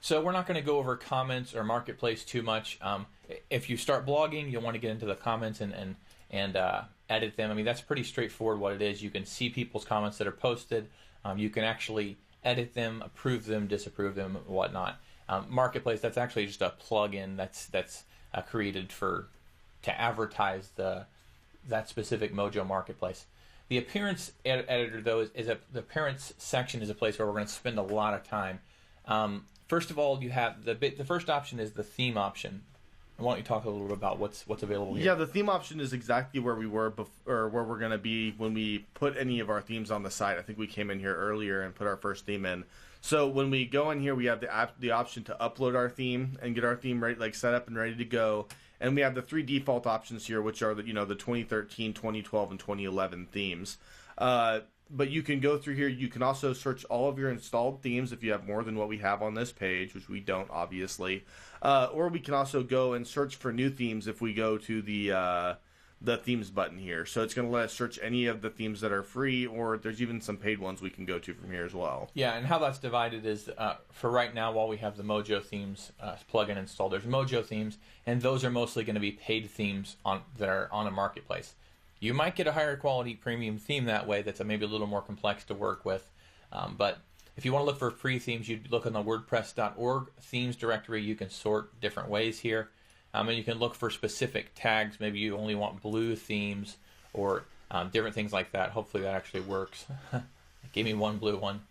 So we're not going to go over comments or marketplace too much. If you start blogging, you'll want to get into the comments and edit them. I mean, that's pretty straightforward what it is. You can see people's comments that are posted. You can actually edit them, approve them, disapprove them, whatnot. Marketplace, that's actually just a plugin that's created to advertise that specific Mojo marketplace. The appearance editor, though, the appearance section is a place where we're going to spend a lot of time. First of all, you have the first option is the theme option. Why don't you talk a little bit about what's available here? Yeah, the theme option is exactly where we were or where we're going to be when we put any of our themes on the site. I think we came in here earlier and put our first theme in. So when we go in here, we have the option to upload our theme and get our theme set up and ready to go. And we have the 3 default options here, which are the 2013, 2012, and 2011 themes. But you can go through here. You can also search all of your installed themes if you have more than what we have on this page, which we don't, obviously. Or we can also go and search for new themes if we go to the themes button here. So it's going to let us search any of the themes that are free, or there's even some paid ones we can go to from here as well. Yeah, and how that's divided is for right now, while we have the Mojo themes plugin installed, there's Mojo themes, and those are mostly going to be paid themes that are on a marketplace. You might get a higher quality premium theme that way that's maybe a little more complex to work with. But if you want to look for free themes, you look on the WordPress.org themes directory. You can sort different ways here. And you can look for specific tags. Maybe you only want blue themes or different things like that. Hopefully that actually works. Give me one blue one.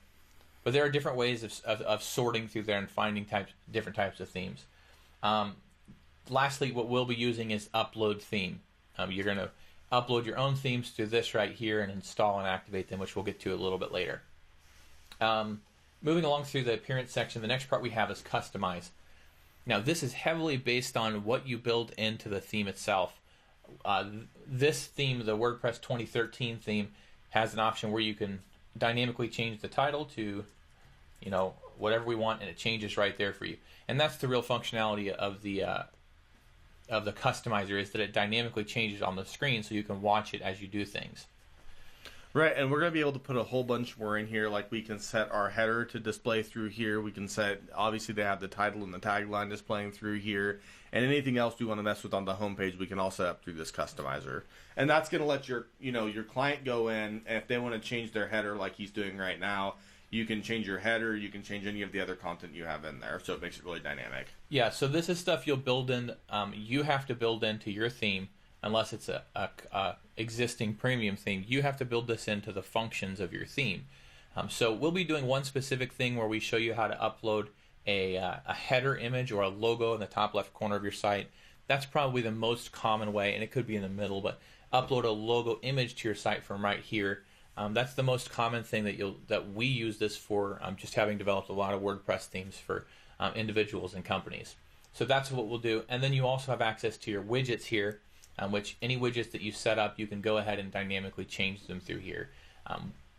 But there are different ways of sorting through there and finding different types of themes. Lastly, what we'll be using is upload theme. You're going to upload your own themes to this right here and install and activate them, which we'll get to a little bit later. Moving along through the appearance section, the next part we have is customize. Now, this is heavily based on what you build into the theme itself. This theme, the WordPress 2013 theme, has an option where you can dynamically change the title to, whatever we want, and it changes right there for you. And that's the real functionality of the customizer, is that it dynamically changes on the screen so you can watch it as you do things. Right, and we're going to be able to put a whole bunch more in here. Like, we can set our header to display through here. We can set, obviously they have the title and the tagline displaying through here. And anything else we want to mess with on the homepage, we can all set up through this customizer. And that's going to let your client go in, and if they want to change their header like he's doing right now, you can change your header, you can change any of the other content you have in there, so it makes it really dynamic. Yeah, so this is stuff you'll build in, you have to build into your theme, unless it's a existing premium theme. You have to build this into the functions of your theme. So we'll be doing one specific thing where we show you how to upload a header image or a logo in the top left corner of your site. That's probably the most common way, and it could be in the middle, but upload a logo image to your site from right here. That's the most common thing that we use this for, just having developed a lot of WordPress themes for individuals and companies. So that's what we'll do. And then you also have access to your widgets here, which any widgets that you set up, you can go ahead and dynamically change them through here.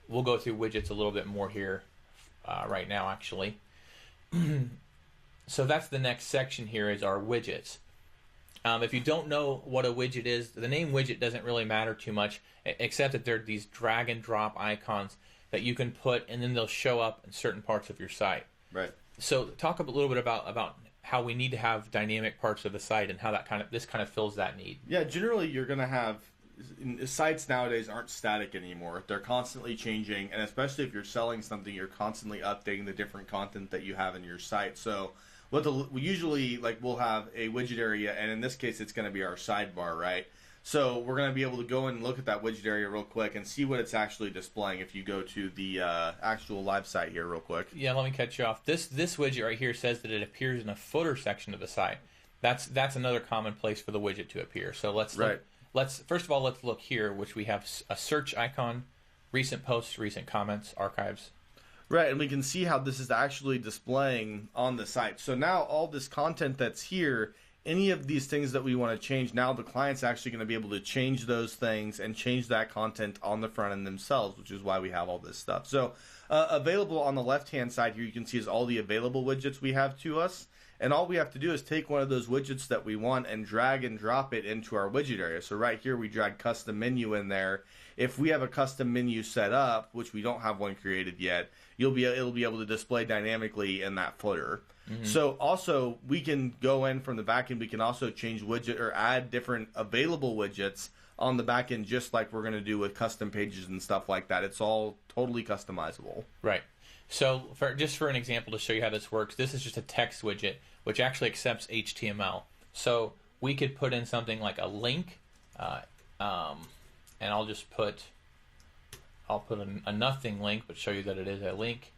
We'll go through widgets a little bit more here right now, actually. So that's the next section here, is our widgets. If you don't know what a widget is, the name widget doesn't really matter too much, except that they're these drag and drop icons that you can put, and then they'll show up in certain parts of your site. Right. So talk a little bit about how we need to have dynamic parts of the site and how this kind of fills that need. Yeah, generally you're going to have sites nowadays aren't static anymore. They're constantly changing, and especially if you're selling something, you're constantly updating the different content that you have in your site. So we usually, we'll have a widget area, and in this case it's going to be our sidebar, right? So we're going to be able to go and look at that widget area real quick and see what it's actually displaying if you go to the actual live site here real quick. Yeah, let me catch you off. This widget right here says that it appears in a footer section of the site. That's another common place for the widget to appear. So let's first of all, let's look here, which we have a search icon, recent posts, recent comments, archives. Right, and we can see how this is actually displaying on the site. So now all this content that's here, any of these things that we want to change, now the client's actually going to be able to change those things and change that content on the front end themselves, which is why we have all this stuff. So Available on the left-hand side here, you can see is all the available widgets we have to us. And all we have to do is take one of those widgets that we want and drag and drop it into our widget area. So right here, we drag custom menu in there. If we have a custom menu set up, which we don't have one created yet, it'll be able to display dynamically in that footer. So also, we can go in from the back end. We can also change widget or add different available widgets on the back end, just like we're going to do with custom pages and stuff like that. It's all totally customizable. Right. So just for an example to show you how this works, this is just a text widget, which actually accepts HTML. So we could put in something like a link, and I'll put a nothing link, but show you that it is a link.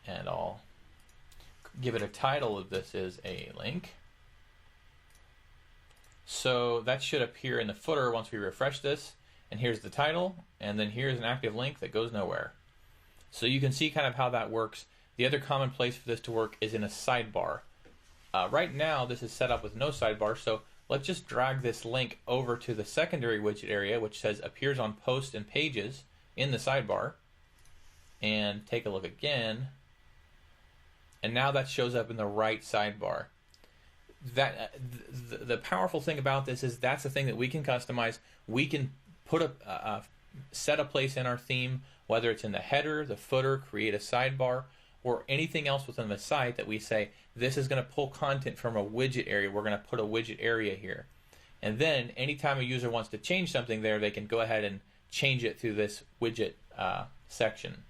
And I'll give it a title of this is a link. So that should appear in the footer once we refresh this. And here's the title, and then here's an active link that goes nowhere. So you can see kind of how that works. The other common place for this to work is in a sidebar. Right now, this is set up with no sidebar, so let's just drag this link over to the secondary widget area, which says appears on posts and pages in the sidebar, and take a look again. And now that shows up in the right sidebar. The powerful thing about this is that's the thing that we can customize. We can put set a place in our theme, whether it's in the header, the footer, create a sidebar, or anything else within the site that we say, this is going to pull content from a widget area. We're going to put a widget area here. And then anytime a user wants to change something there, they can go ahead and change it through this widget section.